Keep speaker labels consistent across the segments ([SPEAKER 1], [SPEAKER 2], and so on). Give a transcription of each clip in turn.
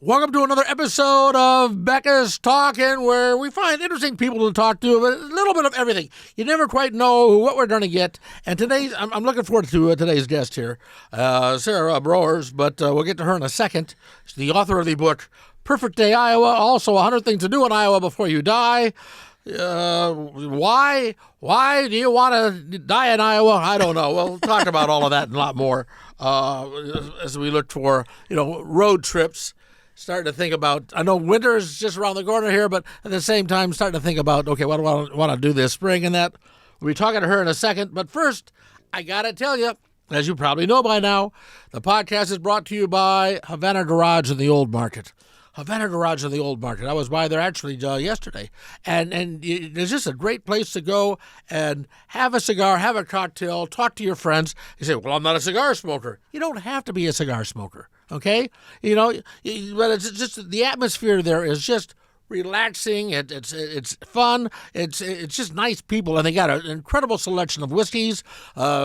[SPEAKER 1] Welcome to another episode of Becca's Talking, where we find interesting people to talk to, but a little bit of everything. You never quite know what we're going to get. And today's, I'm looking forward to today's guest here, Sara Broers, but we'll get to her in a second. She's the author of the book, Perfect Day, Iowa. Also, 100 Things to Do in Iowa Before You Die. Why do you want to die in Iowa? I don't know. We'll talk about all of that and a lot more as we look for, road trips. Starting to think about, I know winter's just around the corner here, but at the same time, starting to think about, okay, what do I want to do this spring and that? We'll be talking to her in a second. But first, I got to tell you, as you probably know by now, the podcast is brought to you by Havana Garage in the Old Market. Havana Garage in the Old Market. I was by there actually yesterday. And it's just a great place to go and have a cigar, have a cocktail, talk to your friends. You say, well, I'm not a cigar smoker. You don't have to be a cigar smoker. Okay, but it's just the atmosphere there is just relaxing. It's fun. It's just nice people, and they got an incredible selection of whiskeys,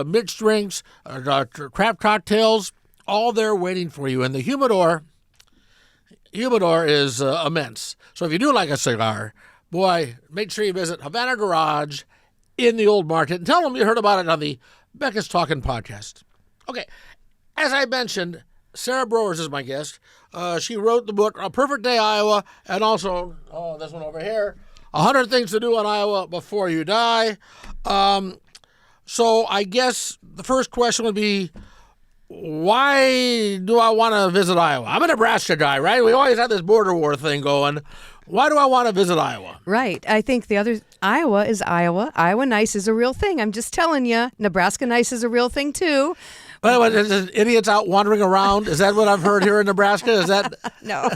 [SPEAKER 1] mixed drinks, craft cocktails, all there waiting for you. And the humidor is immense. So if you do like a cigar, boy, make sure you visit Havana Garage in the Old Market and tell them you heard about it on the Becca's Talking podcast. Okay, as I mentioned, Sara Broers is my guest. She wrote the book, A Perfect Day, Iowa, and also, this one over here, 100 Things to Do in Iowa Before You Die. So I guess the first question would be, why do I want to visit Iowa? I'm a Nebraska guy, right? We always have this border war thing going. Why do I want to visit Iowa?
[SPEAKER 2] Right. I think Iowa is Iowa. Iowa nice is a real thing. I'm just telling you, Nebraska nice is a real thing, too.
[SPEAKER 1] But is idiots out wandering around? Is that what I've heard here in Nebraska? Is that
[SPEAKER 2] no?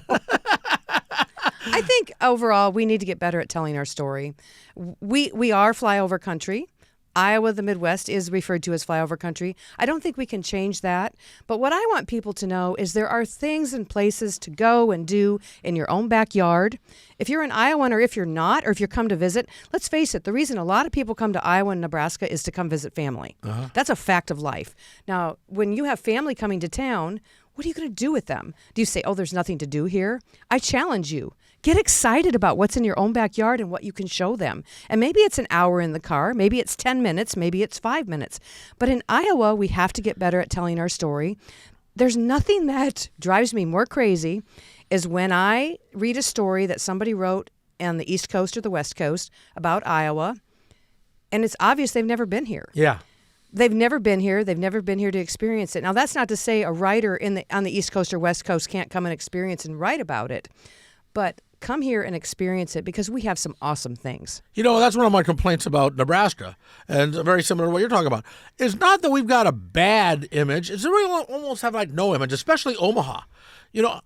[SPEAKER 2] I think overall we need to get better at telling our story. We are flyover country. Iowa, the Midwest, is referred to as flyover country. I don't think we can change that. But what I want people to know is there are things and places to go and do in your own backyard. If you're an Iowan or if you're not, or if you come to visit, let's face it, the reason a lot of people come to Iowa and Nebraska is to come visit family. Uh-huh. That's a fact of life. Now, when you have family coming to town, what are you going to do with them? Do you say, oh, there's nothing to do here? I challenge you. Get excited about what's in your own backyard and what you can show them. And maybe it's an hour in the car, maybe it's 10 minutes, maybe it's 5 minutes. But in Iowa, we have to get better at telling our story. There's nothing that drives me more crazy is when I read a story that somebody wrote on the East Coast or the West Coast about Iowa, and it's obvious they've never been here.
[SPEAKER 1] Yeah.
[SPEAKER 2] They've never been here. They've never been here to experience it. Now, that's not to say a writer on the East Coast or West Coast can't come and experience and write about it, but come here and experience it because we have some awesome things.
[SPEAKER 1] That's one of my complaints about Nebraska, and very similar to what you're talking about. It's not that we've got a bad image. It's really almost have like no image, especially Omaha.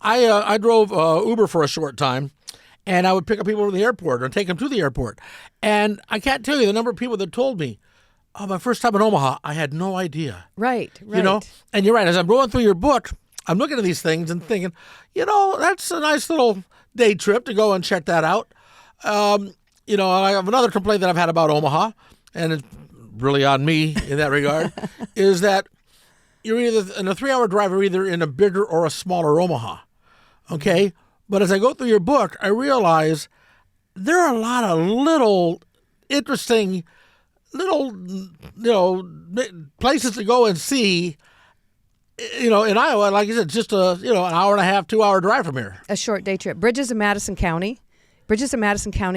[SPEAKER 1] I drove Uber for a short time, and I would pick up people from the airport or take them to the airport. And I can't tell you the number of people that told me, oh, my first time in Omaha, I had no idea.
[SPEAKER 2] Right.
[SPEAKER 1] And you're right. As I'm going through your book, I'm looking at these things and thinking, that's a nice little day trip to go and check that out. I have another complaint that I've had about Omaha, and it's really on me in that regard, is that you're either in a 3-hour drive, or either in a bigger or a smaller Omaha. Okay? But as I go through your book, I realize there are a lot of little interesting places to go and see. In Iowa, like you said, just an hour and a half, 2-hour drive from here.
[SPEAKER 2] A short day trip. Bridges of Madison County,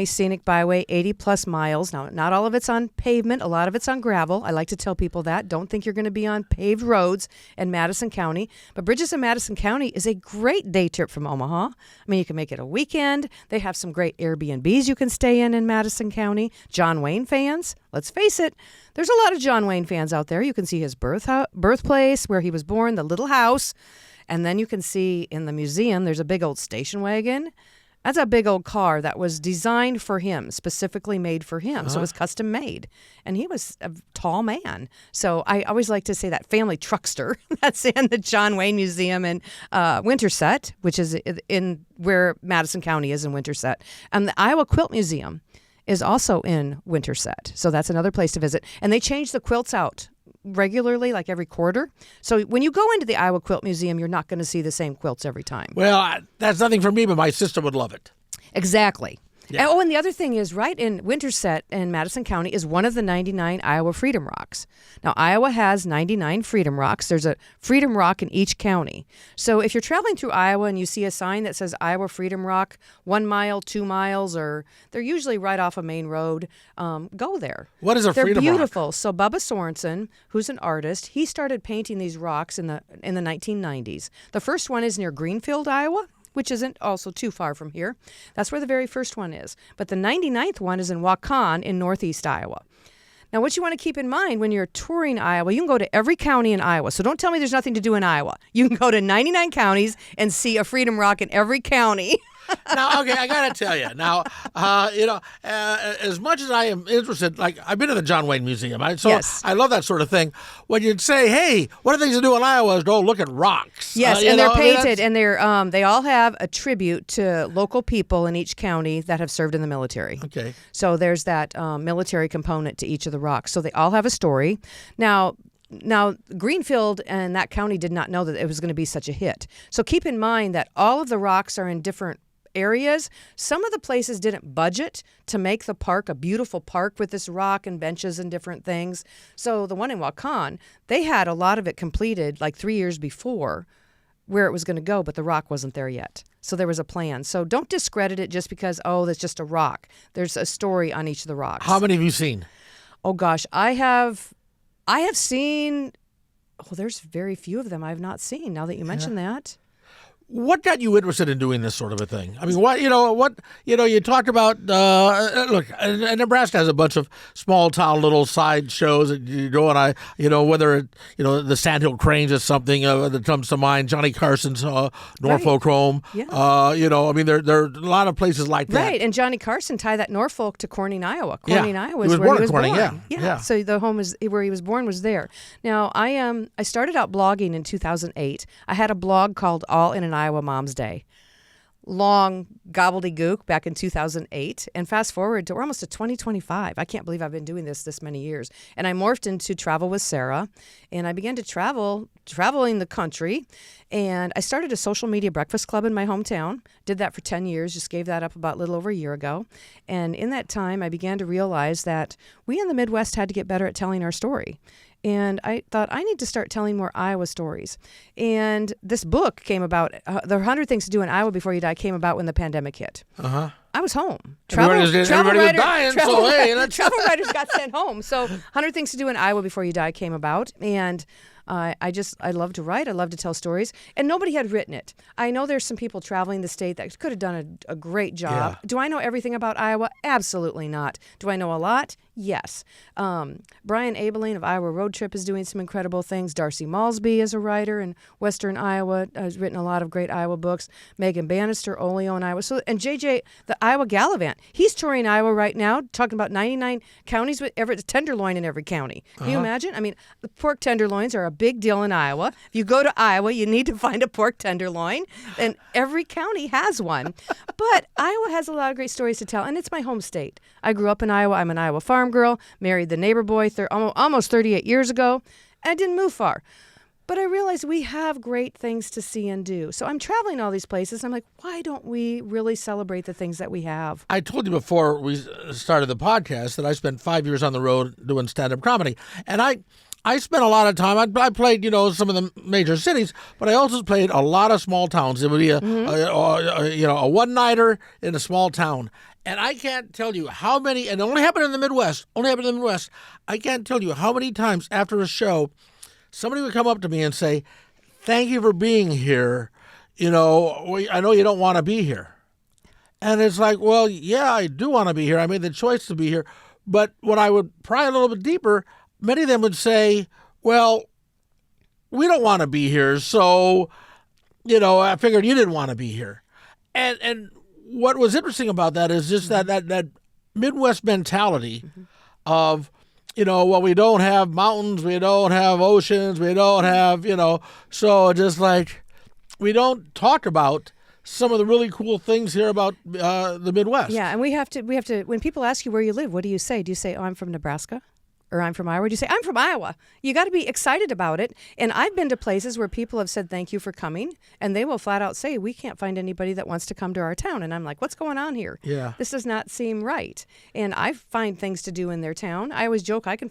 [SPEAKER 2] scenic byway, 80 plus miles. Now, not all of it's on pavement. A lot of it's on gravel. I like to tell people that. Don't think you're going to be on paved roads in Madison County. But Bridges of Madison County is a great day trip from Omaha. I mean, you can make it a weekend. They have some great Airbnbs you can stay in Madison County. John Wayne fans, let's face it, there's a lot of John Wayne fans out there. You can see his birthplace, where he was born, the little house. And then you can see in the museum, there's a big old station wagon. That's a big old car that was designed for him, specifically made for him. Uh-huh. So it was custom made. And he was a tall man. So I always like to say that family truckster that's in the John Wayne Museum in Winterset, which is in where Madison County is in Winterset. And the Iowa Quilt Museum is also in Winterset. So that's another place to visit. And they changed the quilts out regularly, like every quarter. So when you go into the Iowa Quilt Museum, you're not going to see the same quilts every time.
[SPEAKER 1] Well, that's nothing for me, but my sister would love it.
[SPEAKER 2] Exactly.
[SPEAKER 1] Yeah.
[SPEAKER 2] And, and the other thing is, right in Winterset in Madison County is one of the 99 Iowa Freedom Rocks. Now, Iowa has 99 Freedom Rocks. There's a Freedom Rock in each county. So if you're traveling through Iowa and you see a sign that says Iowa Freedom Rock, 1 mile, 2 miles, or they're usually right off a main road, go there.
[SPEAKER 1] What is a Freedom Rock?
[SPEAKER 2] They're beautiful. So Bubba Sorensen, who's an artist, he started painting these rocks in the 1990s. The first one is near Greenfield, Iowa, which isn't also too far from here. That's where the very first one is. But the 99th one is in Waukon in northeast Iowa. Now, what you want to keep in mind when you're touring Iowa, you can go to every county in Iowa. So don't tell me there's nothing to do in Iowa. You can go to 99 counties and see a Freedom Rock in every county.
[SPEAKER 1] Now, okay, I got to tell you. Now, as much as I am interested, like I've been to the John Wayne Museum, so
[SPEAKER 2] Yes.
[SPEAKER 1] I love that sort of thing. When you'd say, "Hey, what are things to do in Iowa?" is go look at rocks.
[SPEAKER 2] Yes,
[SPEAKER 1] You
[SPEAKER 2] and
[SPEAKER 1] know,
[SPEAKER 2] they're
[SPEAKER 1] I mean,
[SPEAKER 2] painted, and they all have a tribute to local people in each county that have served in the military.
[SPEAKER 1] Okay.
[SPEAKER 2] So there's that military component to each of the rocks. So they all have a story. Now, Greenfield and that county did not know that it was going to be such a hit. So keep in mind that all of the rocks are in different areas. Some of the places didn't budget to make the park a beautiful park with this rock and benches and different things. So the one in Waukon, they had a lot of it completed like 3 years before where it was going to go, but the rock wasn't there yet. So there was a plan. So don't discredit it just because, that's just a rock. There's a story on each of the rocks.
[SPEAKER 1] How many have you seen?
[SPEAKER 2] Oh gosh, I have seen, there's very few of them I've not seen now that you mention that.
[SPEAKER 1] What got you interested in doing this sort of a thing? I mean, you talked about, look, and Nebraska has a bunch of small town little side shows that you go and whether the Sandhill Cranes is something that comes to mind, Johnny Carson's Norfolk Home.
[SPEAKER 2] Yeah.
[SPEAKER 1] I mean, there are a lot of places like that.
[SPEAKER 2] Right, and Johnny Carson tied that Norfolk to Corning, Iowa. Corning, Iowa
[SPEAKER 1] He
[SPEAKER 2] is
[SPEAKER 1] was
[SPEAKER 2] where
[SPEAKER 1] born
[SPEAKER 2] he
[SPEAKER 1] in
[SPEAKER 2] was
[SPEAKER 1] Corning,
[SPEAKER 2] born.
[SPEAKER 1] yeah.
[SPEAKER 2] So the home where he was born was there. Now, I started out blogging in 2008. I had a blog called All in an Iowa Mom's Day. Long gobbledygook back in 2008. And fast forward to, we're almost to 2025. I can't believe I've been doing this many years. And I morphed into Travel with Sara. And I began to traveling the country. And I started a social media breakfast club in my hometown. Did that for 10 years, just gave that up about a little over a year ago. And in that time, I began to realize that we in the Midwest had to get better at telling our story. And I thought, I need to start telling more Iowa stories. And this book came about, The 100 Things to Do in Iowa Before You Die came about when the pandemic hit.
[SPEAKER 1] Uh-huh.
[SPEAKER 2] I was home.
[SPEAKER 1] Everybody was dying, so hey, let's...
[SPEAKER 2] Travel writers got sent home. So 100 Things to Do in Iowa Before You Die came about. And I love to write. I love to tell stories. And nobody had written it. I know there's some people traveling the state that could have done a great job.
[SPEAKER 1] Yeah.
[SPEAKER 2] Do I know everything about Iowa? Absolutely not. Do I know a lot? Yes. Brian Abeling of Iowa Road Trip is doing some incredible things. Darcy Malsby is a writer in Western Iowa, has written a lot of great Iowa books. Megan Bannister, Oleo in Iowa. So, and JJ, the Iowa Gallivant, he's touring Iowa right now, talking about 99 counties with every tenderloin in every county. Can you imagine? I mean, the pork tenderloins are a big deal in Iowa. If you go to Iowa, you need to find a pork tenderloin, and every county has one. But Iowa has a lot of great stories to tell, and it's my home state. I grew up in Iowa. I'm an Iowa farm girl, married the neighbor boy almost 38 years ago, and I didn't move far. But I realized we have great things to see and do. So I'm traveling all these places. I'm like, why don't we really celebrate the things that we have?
[SPEAKER 1] I told you before we started the podcast that I spent 5 years on the road doing stand-up comedy. And I spent a lot of time. I played, some of the major cities, but I also played a lot of small towns. It would be a one-nighter in a small town. And I can't tell you how many, and it only happened in the Midwest, I can't tell you how many times after a show, somebody would come up to me and say, "Thank you for being here. I know you don't want to be here." And it's like, well, yeah, I do want to be here. I made the choice to be here. But when I would pry a little bit deeper, many of them would say, well, we don't want to be here. So, I figured you didn't want to be here. And what was interesting about that is just that Midwest mentality of, well, we don't have mountains, we don't have oceans, we don't have, so just like we don't talk about some of the really cool things here about the Midwest.
[SPEAKER 2] Yeah, and we have to. When people ask you where you live, what do you say? Do you say, "Oh, I'm from Nebraska"? or I'm from Iowa, or do you say, I'm from Iowa? You got to be excited about it. And I've been to places where people have said, thank you for coming. And they will flat out say, we can't find anybody that wants to come to our town. And I'm like, what's going on here?
[SPEAKER 1] Yeah.
[SPEAKER 2] This does not seem right. And I find things to do in their town. I always joke I can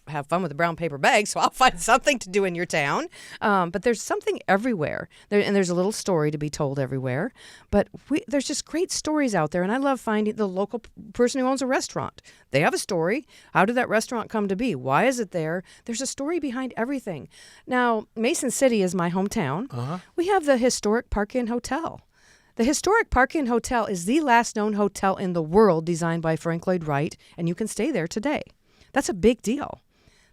[SPEAKER 2] have fun with a brown paper bag, so I'll find something to do in your town. But there's something everywhere. And there's a little story to be told everywhere. But there's just great stories out there. And I love finding the local person who owns a restaurant. They have a story. How did that restaurant come to be? Why is it there? There's a story behind everything. Now, Mason City is my hometown.
[SPEAKER 1] Uh-huh.
[SPEAKER 2] We have the historic Park Inn Hotel. The historic Park Inn Hotel is the last known hotel in the world designed by Frank Lloyd Wright, and you can stay there today. That's a big deal.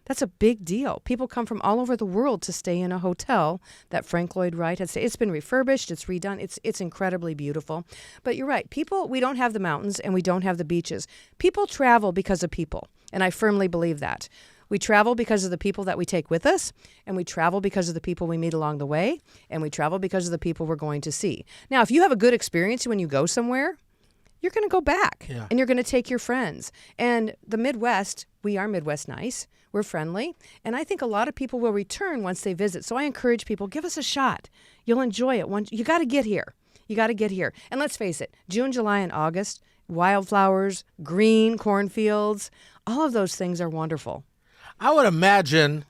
[SPEAKER 2] That's a big deal. People come from all over the world to stay in a hotel that Frank Lloyd Wright had stayed. It's been refurbished. It's redone. It's incredibly beautiful. But you're right. We don't have the mountains and we don't have the beaches. People travel because of people, and I firmly believe that. We travel because of the people that we take with us, and we travel because of the people we meet along the way, and we travel because of the people we're going to see. Now, if you have a good experience when you go somewhere, you're going to go back, and you're going to take your friends. And the Midwest, we are Midwest nice. We're friendly. And I think a lot of people will return once they visit. So I encourage people, give us a shot. You'll enjoy it. You got to get here. You got to get here. And let's face it, June, July, and August, wildflowers, green cornfields, all of those things are wonderful.
[SPEAKER 1] I would imagine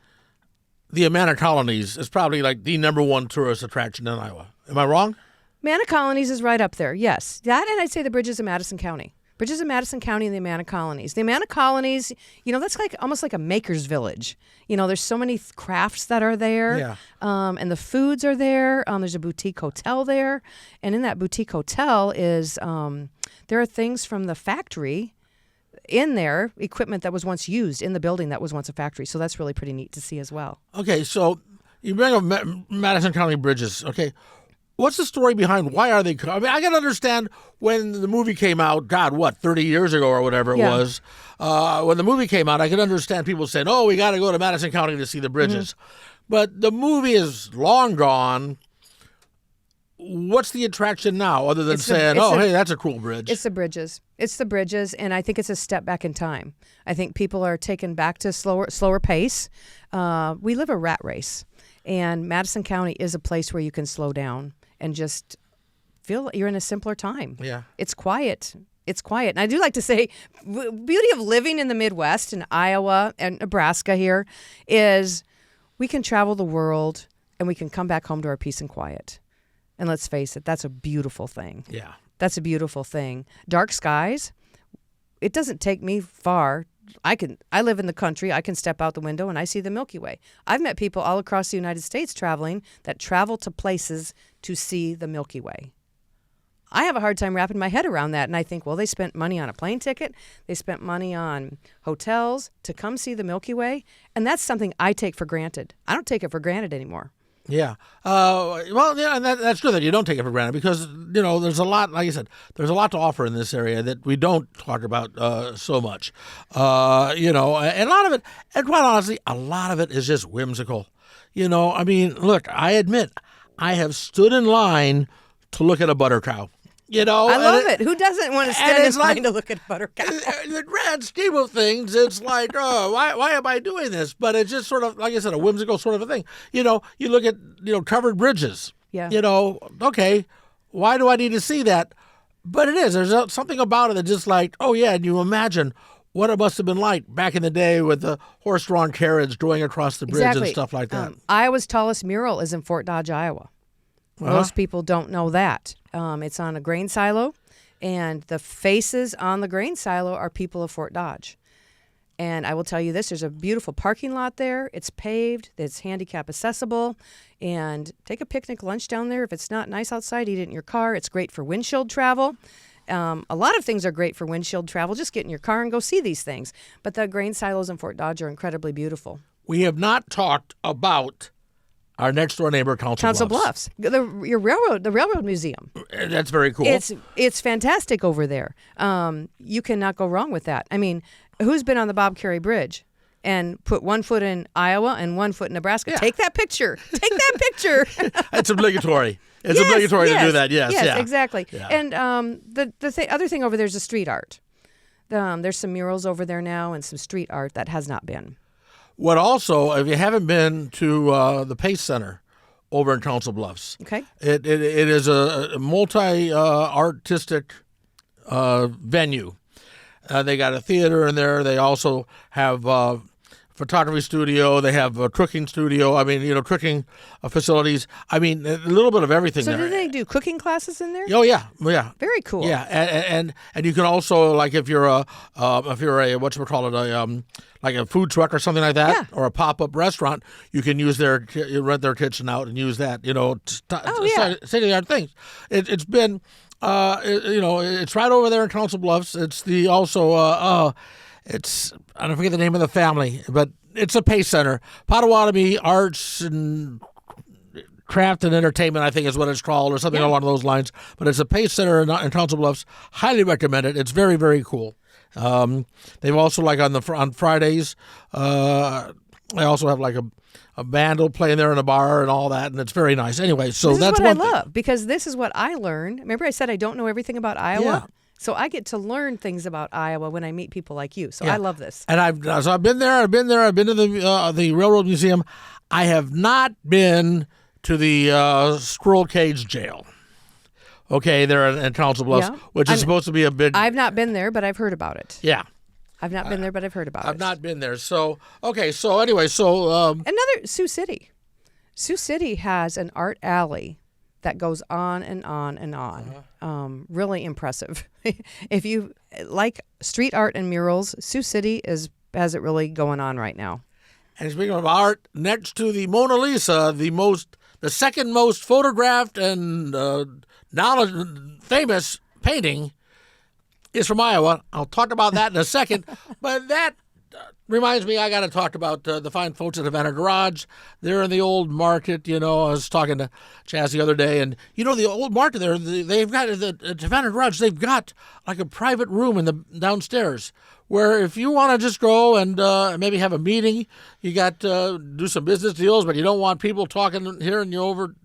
[SPEAKER 1] the Amana Colonies is probably like the number one tourist attraction in Iowa. Am I wrong?
[SPEAKER 2] Amana Colonies is right up there, yes. That, and I'd say the Bridges of Madison County. Bridges of Madison County and the Amana Colonies. The Amana Colonies, that's like almost like a maker's village. There's so many crafts that are there.
[SPEAKER 1] Yeah.
[SPEAKER 2] And the foods are there. There's a boutique hotel there. And in that boutique hotel is, there are things from the factory in there, equipment that was once used in the building that was once a factory. So that's really pretty neat to see as well.
[SPEAKER 1] Okay, so you bring up Madison County bridges. Okay, what's the story behind why are they? I mean, I can understand when the movie came out. God, 30 years ago or whatever it was. When the movie came out, I could understand people saying, "Oh, we got to go to Madison County to see the bridges," but the movie is long gone. What's the attraction now, other than saying, hey, that's a cool bridge?
[SPEAKER 2] It's the bridges. It's the bridges, and I think it's a step back in time. I think people are taken back to slower pace. We live a rat race, and Madison County is a place where you can slow down and just feel like you're in a simpler time.
[SPEAKER 1] Yeah.
[SPEAKER 2] It's quiet. It's quiet. And I do like to say, beauty of living in the Midwest, in Iowa and Nebraska here, is we can travel the world, and we can come back home to our peace and quiet. And let's face it, that's a beautiful thing.
[SPEAKER 1] Yeah.
[SPEAKER 2] That's a beautiful thing. Dark skies, it doesn't take me far. I live in the country. I can step out the window and I see the Milky Way. I've met people all across the United States that travel to places to see the Milky Way. I have a hard time wrapping my head around that. And I think, well, they spent money on a plane ticket. They spent money on hotels to come see the Milky Way. And that's something I take for granted. I don't take it for granted anymore.
[SPEAKER 1] Yeah. And that's good that you don't take it for granted because, there's a lot, like you said, there's a lot to offer in this area that we don't talk about so much. And a lot of it, and quite honestly, a lot of it is just whimsical. Look, I admit, I have stood in line to look at a butter cow. I
[SPEAKER 2] love it. Who doesn't want to stand in line to look at butter cow?
[SPEAKER 1] In the grand scheme of things, it's like, why am I doing this? But it's just sort of, like I said, a whimsical sort of a thing. You look at, covered bridges.
[SPEAKER 2] Yeah.
[SPEAKER 1] Okay, why do I need to see that? But it is. There's something about it that just like, and you imagine what it must have been like back in the day with the horse-drawn carriage going across the bridge and stuff like that.
[SPEAKER 2] Iowa's tallest mural is in Fort Dodge, Iowa. Most people don't know that. It's on a grain silo, and the faces on the grain silo are people of Fort Dodge. And I will tell you this, there's a beautiful parking lot there. It's paved, it's handicap accessible, and take a picnic lunch down there. If it's not nice outside, eat it in your car. It's great for windshield travel. A lot of things are great for windshield travel. Just get in your car and go see these things. But the grain silos in Fort Dodge are incredibly beautiful.
[SPEAKER 1] We have not talked about our next door neighbor, Council
[SPEAKER 2] Bluffs. The railroad museum.
[SPEAKER 1] That's very cool.
[SPEAKER 2] It's fantastic over there. You cannot go wrong with that. I mean, who's been on the Bob Carey Bridge and put one foot in Iowa and one foot in Nebraska?
[SPEAKER 1] Yeah.
[SPEAKER 2] Take that picture. Take that picture.
[SPEAKER 1] It's obligatory. It's obligatory to do that. Yes,
[SPEAKER 2] exactly. Yeah. And the other thing over there is the street art. There's some murals over there now and some street art that has not been.
[SPEAKER 1] What also, if you haven't been to the Pace Center over in Council Bluffs,
[SPEAKER 2] Okay.
[SPEAKER 1] it is a multi-artistic venue. They got a theater in there. They also have photography studio. They have a cooking studio. I mean, cooking facilities. I mean, a little bit of everything
[SPEAKER 2] So
[SPEAKER 1] there.
[SPEAKER 2] do they do cooking classes in there?
[SPEAKER 1] Oh yeah, yeah.
[SPEAKER 2] Very cool.
[SPEAKER 1] Yeah, and you can also, like, if you're a whatchamacallit, like a food truck or something like that,
[SPEAKER 2] Yeah.
[SPEAKER 1] or a pop-up restaurant, you can use rent their kitchen out and use that. State-of-the-art things. It's been, it's right over there in Council Bluffs. It's I don't forget the name of the family, but it's a Pace Center, Potawatomi Arts and Craft and Entertainment, I think is what it's called, or something along those lines. But it's a Pace Center in Council Bluffs. Highly recommend it. It's very, very cool. They've also, like, on Fridays, they also have like a band will play there in a bar and all that, and it's very nice. Anyway, so
[SPEAKER 2] This
[SPEAKER 1] that's
[SPEAKER 2] is what
[SPEAKER 1] one
[SPEAKER 2] I
[SPEAKER 1] thing.
[SPEAKER 2] love, because this is what I learned. Remember I said I don't know everything about Iowa?
[SPEAKER 1] Yeah.
[SPEAKER 2] So I get to learn things about Iowa when I meet people like you. So
[SPEAKER 1] Yeah.
[SPEAKER 2] I love this.
[SPEAKER 1] And I've been there. I've been to the Railroad Museum. I have not been to the Squirrel Cage Jail. Okay, there in Council Bluffs,
[SPEAKER 2] Yeah.
[SPEAKER 1] which is supposed to be a big.
[SPEAKER 2] I've not been there, but I've heard about it.
[SPEAKER 1] Yeah,
[SPEAKER 2] I've not been there, but I've heard about it.
[SPEAKER 1] I've not been there. So okay. So anyway,
[SPEAKER 2] Another Sioux City. Sioux City has an art alley that goes on and on and on. Really impressive. If you like street art and murals, Sioux City has it really going on right now.
[SPEAKER 1] and speaking of art, next to the Mona Lisa, the second most photographed and famous painting is from Iowa. I'll talk about that in a second, but that reminds me, I got to talk about the fine folks at Havana Garage. They're in the old market. I was talking to Chaz the other day, and the old market there, they've got at Havana Garage, they've got like a private room in the downstairs where if you want to just go and maybe have a meeting, you got do some business deals, but you don't want people hearing you over,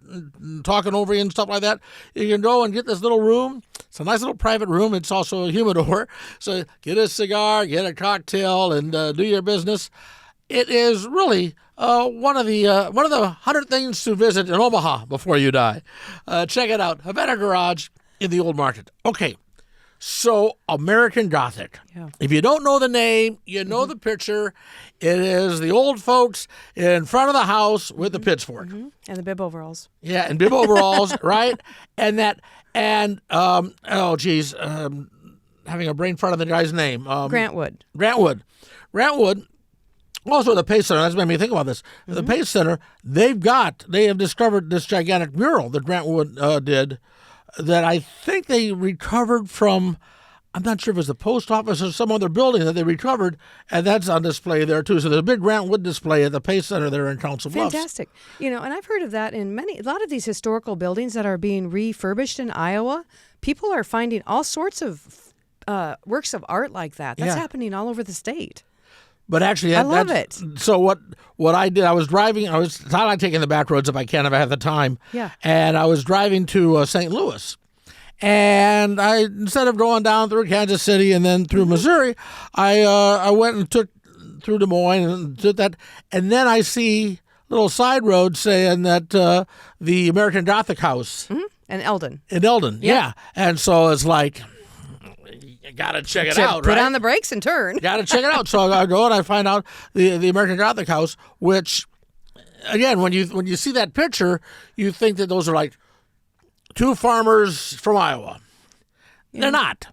[SPEAKER 1] talking over you and stuff like that. You can go and get this little room. It's a nice little private room. It's also a humidor. So get a cigar, get a cocktail, and do your business. It is really one of the 100 things to visit in Omaha before you die. Check it out, Havana Garage in the Old Market. Okay, so American Gothic.
[SPEAKER 2] Yeah.
[SPEAKER 1] If you don't know the name, you know the picture. It is the old folks in front of the house with the pitchfork.
[SPEAKER 2] And the bib overalls.
[SPEAKER 1] Yeah, and bib overalls, right? Having a brain fart on the guy's name.
[SPEAKER 2] Grant Wood.
[SPEAKER 1] Grant Wood. Also, the Pace Center. That's made me think about this. The Pace Center. They have discovered this gigantic mural that Grant Wood did. That I think they recovered from. I'm not sure if it was the post office or some other building that they recovered, and that's on display there too. So there's a big Grant Wood display at the Pace Center there in Council Bluffs.
[SPEAKER 2] Fantastic. And I've heard of that in a lot of these historical buildings that are being refurbished in Iowa. People are finding all sorts of works of art like that. That's happening all over the state.
[SPEAKER 1] But actually,
[SPEAKER 2] I love it.
[SPEAKER 1] So what I did, I was driving. I like taking the back roads if I can, if I have the time.
[SPEAKER 2] Yeah.
[SPEAKER 1] And I was driving to St. Louis, and instead of going down through Kansas City and then through Missouri, I went and took through Des Moines and did that, and then I see little side roads saying that the American Gothic House
[SPEAKER 2] And Eldon.
[SPEAKER 1] in Eldon. Yeah. And so it's like, you gotta check it out,
[SPEAKER 2] Put
[SPEAKER 1] right?
[SPEAKER 2] on the brakes and turn.
[SPEAKER 1] Got to check it out. So I go and I find out the American Gothic House, which, again, when you see that picture, you think that those are like two farmers from Iowa. Yeah. They're not.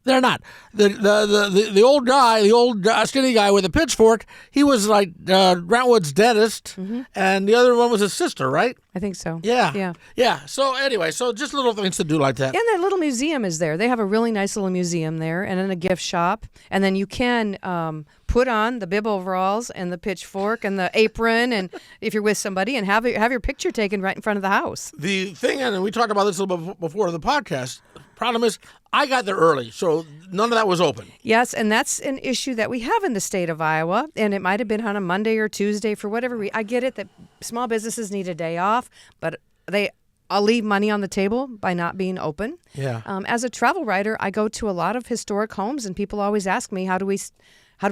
[SPEAKER 1] They're not. The old guy, the old skinny guy with a pitchfork, he was like Grant Wood's dentist, and the other one was his sister, right?
[SPEAKER 2] I think so.
[SPEAKER 1] Yeah. So anyway, just little things to do like that.
[SPEAKER 2] And that little museum is there. They have a really nice little museum there, and then a gift shop. And then you can put on the bib overalls and the pitchfork and the apron, and if you're with somebody, and have your picture taken right in front of the house.
[SPEAKER 1] The thing, and we talked about this a little bit before the podcast, problem is I got there early, so none of that was open.
[SPEAKER 2] Yes, and that's an issue that we have in the state of Iowa, and it might have been on a Monday or Tuesday for whatever reason. I get it that small businesses need a day off, but I'll leave money on the table by not being open.
[SPEAKER 1] Yeah.
[SPEAKER 2] As a travel writer, I go to a lot of historic homes, and people always ask me, how do we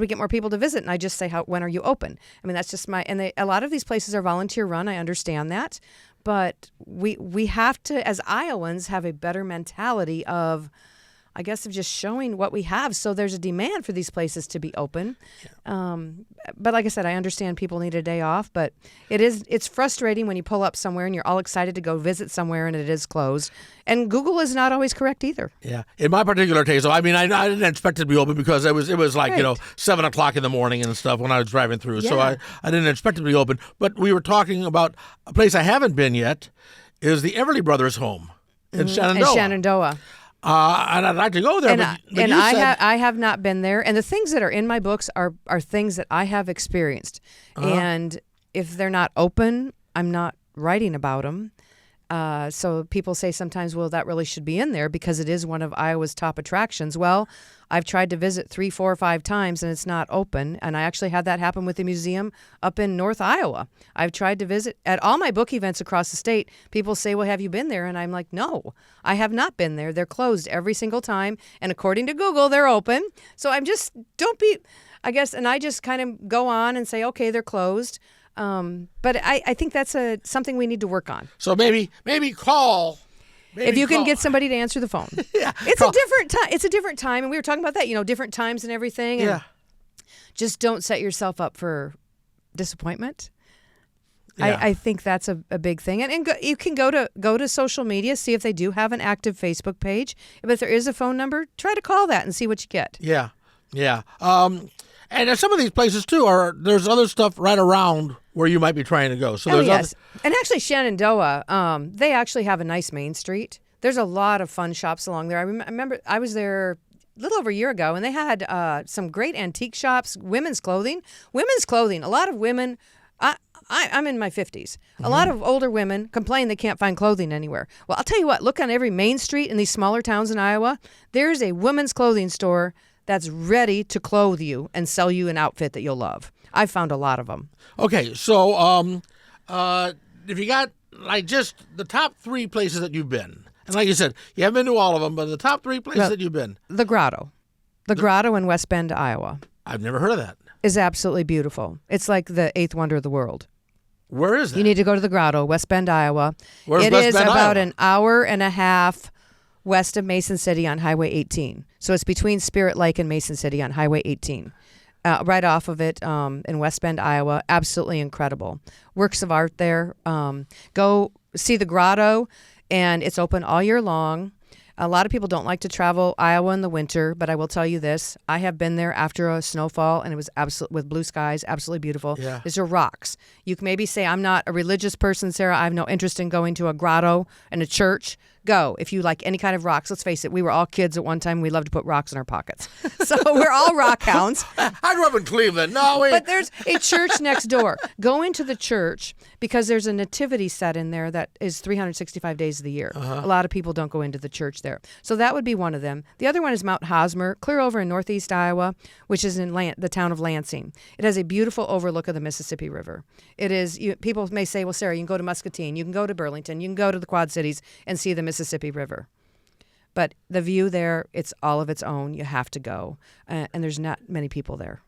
[SPEAKER 2] get more people to visit? And I just say, when are you open? I mean, that's just a lot of these places are volunteer run. I understand that. But we have to, as Iowans, have a better mentality of, I guess, of just showing what we have. So there's a demand for these places to be open. But like I said, I understand people need a day off, but it's frustrating when you pull up somewhere and you're all excited to go visit somewhere and it is closed. And Google is not always correct either.
[SPEAKER 1] Yeah. In my particular case, though, I mean, I didn't expect it to be open because it was like,
[SPEAKER 2] Right.
[SPEAKER 1] 7 o'clock in the morning and stuff when I was driving through. So
[SPEAKER 2] Yeah.
[SPEAKER 1] I didn't expect it to be open. But we were talking about a place I haven't been yet is the Everly Brothers home in Shenandoah.
[SPEAKER 2] In Shenandoah.
[SPEAKER 1] And I'd like to go there.
[SPEAKER 2] And,
[SPEAKER 1] but you said,
[SPEAKER 2] I have not been there. And the things that are in my books are things that I have experienced. And if they're not open, I'm not writing about them. So people say sometimes, well, that really should be in there because it is one of Iowa's top attractions. Well, I've tried to visit 3, 4, or 5 times and it's not open. And I actually had that happen with the museum up in North Iowa. I've tried to visit at all my book events across the state. People say, well, have you been there? And I'm like, no, I have not been there. They're closed every single time. And according to Google, they're open. So I'm just, don't be, I guess, and I just kind of go on and say, okay, they're closed. But I think that's something we need to work on.
[SPEAKER 1] so maybe call. Maybe
[SPEAKER 2] If you can
[SPEAKER 1] call.
[SPEAKER 2] get somebody to answer the phone.
[SPEAKER 1] Yeah.
[SPEAKER 2] It's
[SPEAKER 1] call.
[SPEAKER 2] a different time. It's a different time. And we were talking about that, different times and everything. And
[SPEAKER 1] Yeah.
[SPEAKER 2] just don't set yourself up for disappointment.
[SPEAKER 1] Yeah.
[SPEAKER 2] I think that's a big thing. And you can go to social media, see if they do have an active Facebook page. But if there is a phone number, try to call that and see what you get.
[SPEAKER 1] Yeah. Yeah. And some of these places, too, there's other stuff right around where you might be trying to go. So
[SPEAKER 2] Oh,
[SPEAKER 1] there's
[SPEAKER 2] yes. And actually, Shenandoah, they actually have a nice main street. There's a lot of fun shops along there. I remember I was there a little over a year ago, and they had some great antique shops, women's clothing. A lot of women, I'm in my 50s. A lot of older women complain they can't find clothing anywhere. Well, I'll tell you what, look on every main street in these smaller towns in Iowa. There's a women's clothing store that's ready to clothe you and sell you an outfit that you'll love. I've found a lot of them.
[SPEAKER 1] Okay, so if you got like just the top 3 places that you've been, and like you said, you haven't been to all of them, but the top 3 places that you've been.
[SPEAKER 2] The Grotto. The Grotto in West Bend, Iowa,
[SPEAKER 1] I've never heard of that.
[SPEAKER 2] is absolutely beautiful. It's like the 8th wonder of the world.
[SPEAKER 1] Where is that?
[SPEAKER 2] You need to go to the Grotto, West Bend, Iowa.
[SPEAKER 1] Where's
[SPEAKER 2] It
[SPEAKER 1] West
[SPEAKER 2] is
[SPEAKER 1] Bend,
[SPEAKER 2] about
[SPEAKER 1] Iowa?
[SPEAKER 2] an hour and a half west of Mason City on Highway 18. So it's between Spirit Lake and Mason City on Highway 18. Right off of it in West Bend, Iowa. Absolutely incredible. Works of art there. Go see the Grotto, and it's open all year long. A lot of people don't like to travel Iowa in the winter, but I will tell you this. I have been there after a snowfall, and it was with blue skies, absolutely beautiful.
[SPEAKER 1] Yeah.
[SPEAKER 2] These are rocks. You can maybe say, I'm not a religious person, Sarah. I have no interest in going to a grotto and a church. Go. If you like any kind of rocks, let's face it, we were all kids at one time. We loved to put rocks in our pockets. So we're all rock hounds.
[SPEAKER 1] I grew up in Cleveland. No, wait.
[SPEAKER 2] But there's a church next door. Go into the church because there's a nativity set in there that is 365 days of the year. A lot of people don't go into the church there. So that would be one of them. The other one is Mount Hosmer, clear over in northeast Iowa, which is in the town of Lansing. It has a beautiful overlook of the Mississippi River. It is, people may say, well, Sarah, you can go to Muscatine, you can go to Burlington, you can go to the Quad Cities and see the Mississippi River. But the view there, it's all of its own. You have to go. And there's not many people there.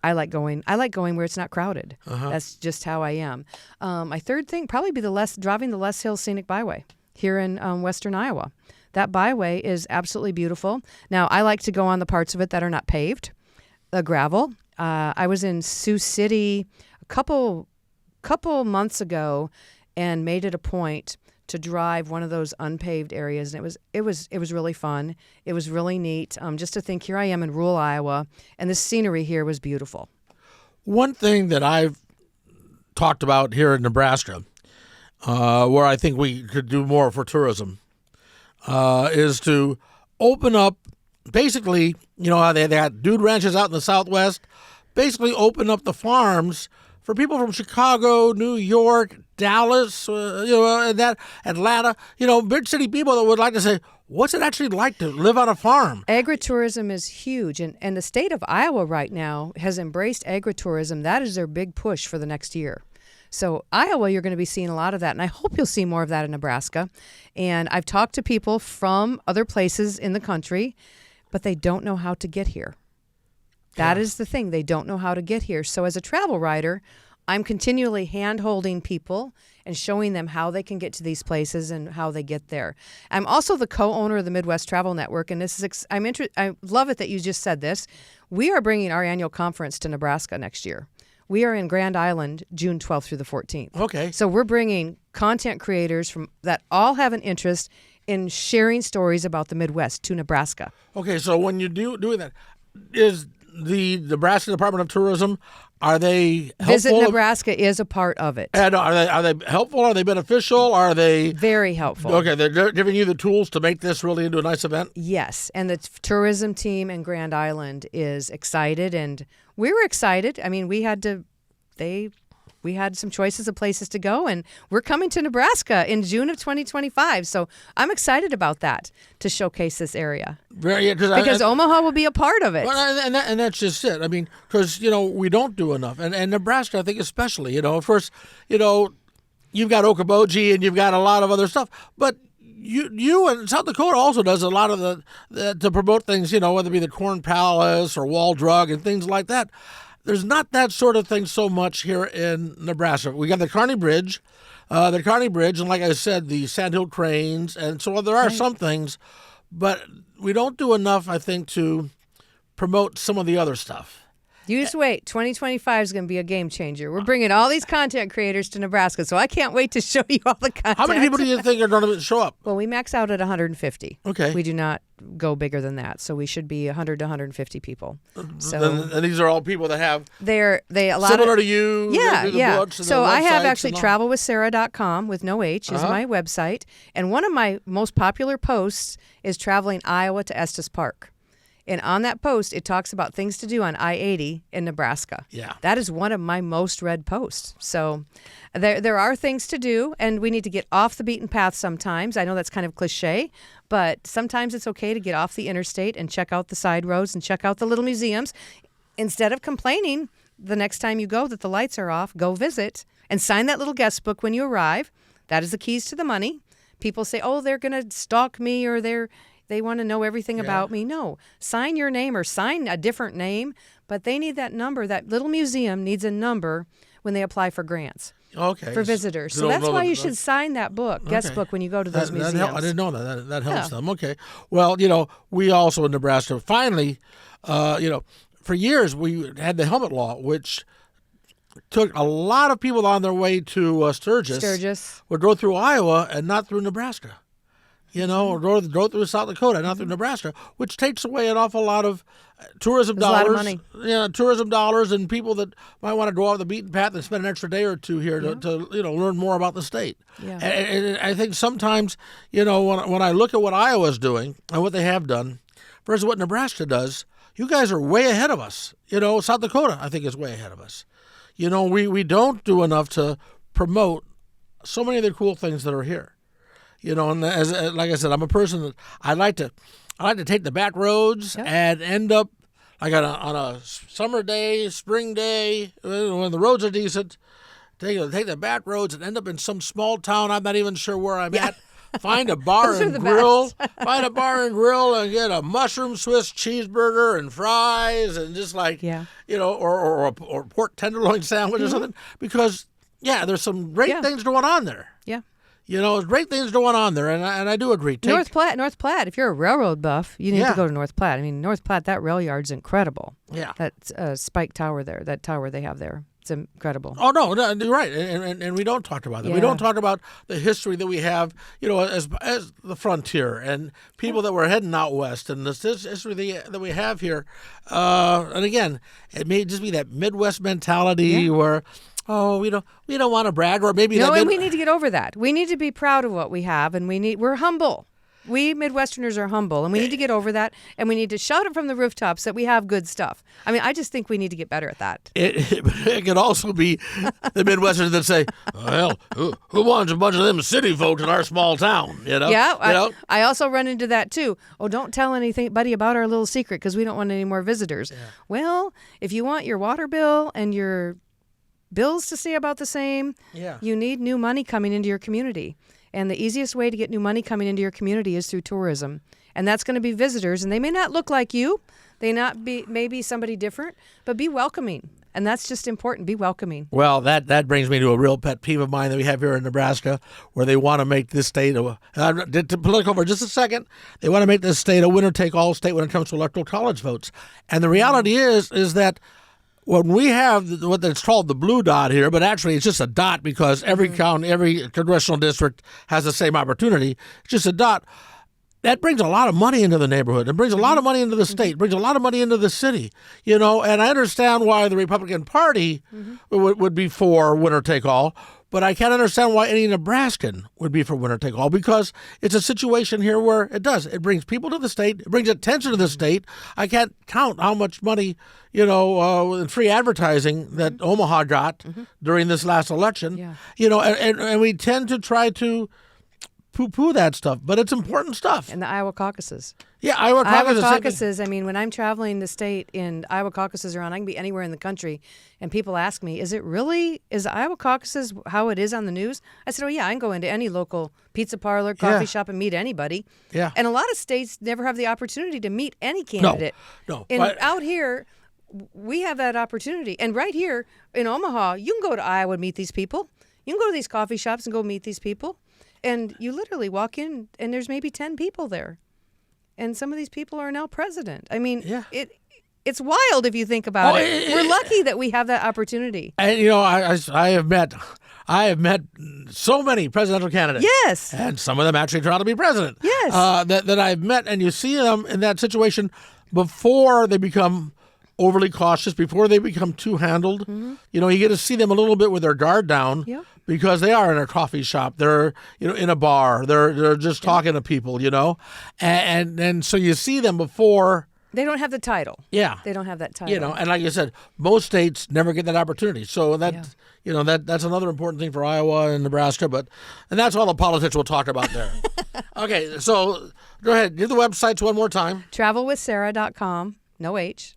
[SPEAKER 2] I like going where it's not crowded. That's just how I am. My third thing probably be driving the Les Hills Scenic Byway here in western Iowa. That byway is absolutely beautiful. Now, I like to go on the parts of it that are not paved, the gravel. I was in Sioux City a couple months ago and made it a point to drive one of those unpaved areas, and it was really fun. It was really neat. Just to think, here I am in rural Iowa, and the scenery here was beautiful.
[SPEAKER 1] One thing that I've talked about here in Nebraska, where I think we could do more for tourism, is to open up, basically, how they got dude ranches out in the Southwest, basically open up the farms for people from Chicago, New York, Dallas, and that Atlanta, big city people that would like to say, what's it actually like to live on a farm?
[SPEAKER 2] Agritourism is huge, and the state of Iowa right now has embraced agritourism. That is their big push for the next year. So Iowa, you're going to be seeing a lot of that, and I hope you'll see more of that in Nebraska. And I've talked to people from other places in the country, but they don't know how to get here. That is the thing. They don't know how to get here. So as a travel writer, I'm continually hand-holding people and showing them how they can get to these places and how they get there. I'm also the co-owner of the Midwest Travel Network, and this is I love it that you just said this. We are bringing our annual conference to Nebraska next year. We are in Grand Island, June 12th through the 14th.
[SPEAKER 1] Okay.
[SPEAKER 2] So we're bringing content creators that all have an interest in sharing stories about the Midwest to Nebraska.
[SPEAKER 1] Okay, so when you doing that, is the Nebraska Department of Tourism, are they helpful?
[SPEAKER 2] Visit Nebraska is a part of it.
[SPEAKER 1] And are they helpful? Are they beneficial? Are they
[SPEAKER 2] very helpful?
[SPEAKER 1] Okay, they're giving you the tools to make this really into a nice event?
[SPEAKER 2] Yes, and the tourism team in Grand Island is excited, and we were excited. I mean, we had some choices of places to go, and we're coming to Nebraska in June of 2025. So I'm excited about that, to showcase this area. Because Omaha will be a part of it.
[SPEAKER 1] Well, and that's just it. I mean, because, we don't do enough. And Nebraska, I think especially, of course, you've got Okoboji and you've got a lot of other stuff. But you and South Dakota also does a lot of the to promote things, whether it be the Corn Palace or Wall Drug and things like that. There's not that sort of thing so much here in Nebraska. We got the Kearney Bridge, and like I said, the Sandhill Cranes, and so there are some things, but we don't do enough, I think, to promote some of the other stuff.
[SPEAKER 2] You just wait. 2025 is going to be a game changer. We're bringing all these content creators to Nebraska, so I can't wait to show you all the content.
[SPEAKER 1] How many people do you think are going to show up?
[SPEAKER 2] Well, we max out at 150.
[SPEAKER 1] Okay.
[SPEAKER 2] We do not go bigger than that, so we should be 100 to 150 people. So
[SPEAKER 1] and these are all people that have
[SPEAKER 2] a lot
[SPEAKER 1] similar to you.
[SPEAKER 2] Yeah.
[SPEAKER 1] Books
[SPEAKER 2] So I have actually travelwithsara.com with no H is my website, and one of my most popular posts is traveling Iowa to Estes Park. And on that post, it talks about things to do on I-80 in Nebraska.
[SPEAKER 1] Yeah.
[SPEAKER 2] That is one of my most read posts. So there are things to do, and we need to get off the beaten path sometimes. I know that's kind of cliche, but sometimes it's okay to get off the interstate and check out the side roads and check out the little museums. Instead of complaining the next time you go that the lights are off, go visit and sign that little guest book when you arrive. That is the keys to the money. People say, oh, they're going to stalk me or they want to know everything about me. No, sign your name or sign a different name, but they need that number. That little museum needs a number when they apply for grants.
[SPEAKER 1] Okay.
[SPEAKER 2] For visitors. So that's why you should sign that book, guest book, when you go to those museums.
[SPEAKER 1] I didn't know that. That helps them. Okay. Well, we also in Nebraska, finally, for years we had the helmet law, which took a lot of people on their way to Sturgis. Would go through Iowa and not through Nebraska. Or go through South Dakota, not through Nebraska, which takes away an awful lot of tourism dollars.
[SPEAKER 2] A lot of money.
[SPEAKER 1] Yeah, tourism dollars and people that might want to go off the beaten path and spend an extra day or two here to learn more about the state.
[SPEAKER 2] Yeah.
[SPEAKER 1] And I think sometimes, when I look at what Iowa's doing and what they have done versus what Nebraska does, you guys are way ahead of us. South Dakota, I think, is way ahead of us. We don't do enough to promote so many of the cool things that are here. And like I said, I'm a person that I like to take the back roads and end up like on a summer day, spring day, when the roads are decent. Take the back roads and end up in some small town. I'm not even sure where I'm at. Find a bar and grill. Find a bar and grill and get a mushroom Swiss cheeseburger and fries and just or a pork tenderloin sandwich or something. Because there's some great things going on there.
[SPEAKER 2] Yeah.
[SPEAKER 1] Great things going on there, and I do agree.
[SPEAKER 2] North Platte. If you're a railroad buff, you need to go to North Platte. I mean, North Platte, that rail yard's incredible. Yeah. That spike tower there, that tower they have there, it's incredible.
[SPEAKER 1] Oh, no, you're right, and we don't talk about that. Yeah. We don't talk about the history that we have, as the frontier and people that were heading out west, and this history that we have here. And again, it may just be that Midwest mentality where, oh, we don't want to brag, or maybe
[SPEAKER 2] and we need to get over that. We need to be proud of what we have, and we're humble. We Midwesterners are humble, and we need to get over that, and we need to shout it from the rooftops that we have good stuff. I mean, I just think we need to get better at that.
[SPEAKER 1] It could also be the Midwesterners that say, well, who wants a bunch of them city folks in our small town,
[SPEAKER 2] Yeah, I also run into that, too. Oh, don't tell anybody about our little secret because we don't want any more visitors. Yeah. Well, if you want your water bill and your bills to stay about the same.
[SPEAKER 1] Yeah.
[SPEAKER 2] You need new money coming into your community. And the easiest way to get new money coming into your community is through tourism. And that's going to be visitors. And they may not look like you. They may be somebody different, but be welcoming. And that's just important. Be welcoming.
[SPEAKER 1] Well, that brings me to a real pet peeve of mine that we have here in Nebraska, where they want to make this state to political for just a second. They want to make this state a winner-take-all state when it comes to electoral college votes. And the reality is that when we have what that's called the blue dot here, but actually it's just a dot because every county, every congressional district has the same opportunity. It's just a dot. That brings a lot of money into the neighborhood. It brings a lot of money into the state. It brings a lot of money into the city. And I understand why the Republican Party would be for winner take all, but I can't understand why any Nebraskan would be for winner take all, because it's a situation here where it does. It brings people to the state. It brings attention to the state. I can't count how much money, in free advertising that Omaha got during this last election.
[SPEAKER 2] Yeah.
[SPEAKER 1] And we tend to try to poo-poo that stuff, but it's important stuff.
[SPEAKER 2] And the Iowa caucuses.
[SPEAKER 1] Yeah, Iowa
[SPEAKER 2] caucuses. I mean, when I'm traveling the state and Iowa caucuses are on, I can be anywhere in the country, and people ask me, is the Iowa caucuses how it is on the news? I said, oh, yeah, I can go into any local pizza parlor, coffee shop, and meet anybody.
[SPEAKER 1] Yeah.
[SPEAKER 2] And a lot of states never have the opportunity to meet any candidate.
[SPEAKER 1] No.
[SPEAKER 2] And out here, we have that opportunity. And right here in Omaha, you can go to Iowa and meet these people. You can go to these coffee shops and go meet these people. And you literally walk in, and there's maybe 10 people there. And some of these people are now president. I mean, it's wild if you think about it. We're lucky that we have that opportunity.
[SPEAKER 1] And, I have met so many presidential candidates.
[SPEAKER 2] Yes.
[SPEAKER 1] And some of them actually try to be president.
[SPEAKER 2] Yes.
[SPEAKER 1] That I've met, and you see them in that situation before they become overly cautious, before they become too handled. You get to see them a little bit with their guard down.
[SPEAKER 2] Yep.
[SPEAKER 1] Because they are in a coffee shop, they're in a bar, they're just talking to people, and so you see them before
[SPEAKER 2] they don't have the title.
[SPEAKER 1] Yeah,
[SPEAKER 2] they don't have that title.
[SPEAKER 1] And like you said, most states never get that opportunity. So that's another important thing for Iowa and Nebraska. And that's all the politics we'll talk about there. Okay, so go ahead, give the websites one more time.
[SPEAKER 2] Travelwithsara.com, no H.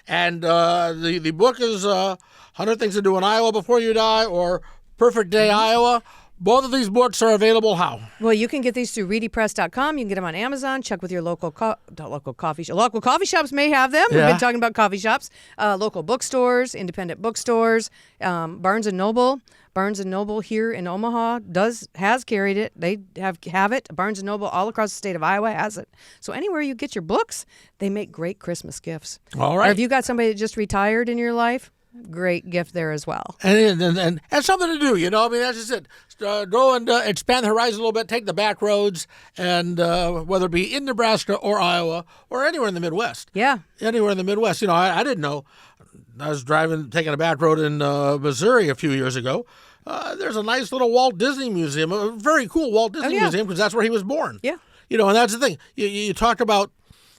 [SPEAKER 1] And the book is 100 Things to Do in Iowa Before You Die or Perfect Day Iowa. Both of these books are available how?
[SPEAKER 2] Well, you can get these through readypress.com. You can get them on Amazon. Check with your local coffee shop. Local coffee shops may have them.
[SPEAKER 1] Yeah.
[SPEAKER 2] We've been talking about coffee shops. Local bookstores, independent bookstores, Barnes & Noble. Barnes & Noble here in Omaha has carried it. They have it. Barnes & Noble all across the state of Iowa has it. So anywhere you get your books, they make great Christmas gifts.
[SPEAKER 1] All right.
[SPEAKER 2] Or if you got somebody that just retired in your life, great gift there as well.
[SPEAKER 1] And something to do, I mean, that's just it. Go and expand the horizon a little bit, take the back roads, and whether it be in Nebraska or Iowa or anywhere in the Midwest.
[SPEAKER 2] Yeah.
[SPEAKER 1] Anywhere in the Midwest. I didn't know. I was taking a back road in Missouri a few years ago. There's a nice little Walt Disney Museum, a very cool Walt Disney Museum, because that's where he was born.
[SPEAKER 2] Yeah.
[SPEAKER 1] And that's the thing. You talk about,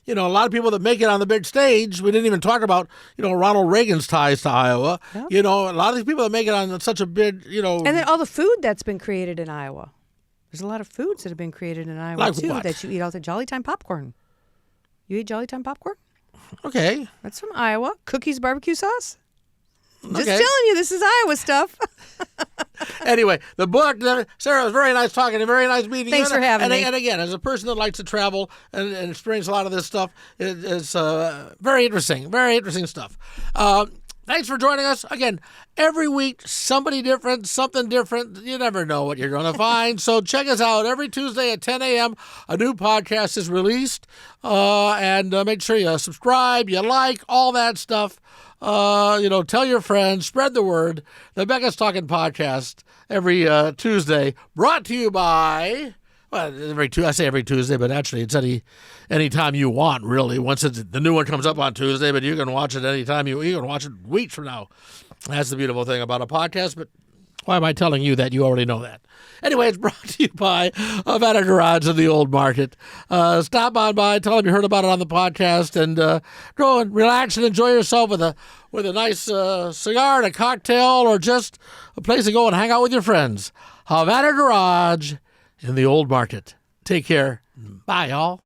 [SPEAKER 1] a lot of people that make it on the big stage. We didn't even talk about, Ronald Reagan's ties to Iowa. Yep. A lot of these people that make it on such a big,
[SPEAKER 2] And then all the food that's been created in Iowa. There's a lot of foods that have been created in Iowa,
[SPEAKER 1] like
[SPEAKER 2] too,
[SPEAKER 1] what?
[SPEAKER 2] that you eat all the Jolly Time popcorn. You eat Jolly Time popcorn?
[SPEAKER 1] Okay.
[SPEAKER 2] That's from Iowa. Cookies, barbecue sauce? Just
[SPEAKER 1] Okay.
[SPEAKER 2] telling you, this is Iowa stuff.
[SPEAKER 1] Anyway, the book, Sarah, it was very nice talking to you, very nice meeting you.
[SPEAKER 2] Thanks for having me.
[SPEAKER 1] And again, as a person that likes to travel and experience a lot of this stuff, it's very interesting stuff. Thanks for joining us. Again, every week, somebody different, something different. You never know what you're going to find. So check us out. Every Tuesday at 10 a.m., a new podcast is released. And make sure you subscribe, you like, all that stuff. Tell your friends, spread the word. The Becca's Talking Podcast every Tuesday, brought to you by, well, I say every Tuesday, but actually it's any time you want, really. Once the new one comes up on Tuesday, but you can watch it anytime you can watch it weeks from now. That's the beautiful thing about a podcast, but why am I telling you that? You already know that. Anyway, it's brought to you by Havana Garage in the Old Market. Stop on by, tell them you heard about it on the podcast, and go and relax and enjoy yourself with a nice cigar and a cocktail, or just a place to go and hang out with your friends. Havana Garage in the Old Market. Take care. Bye, y'all.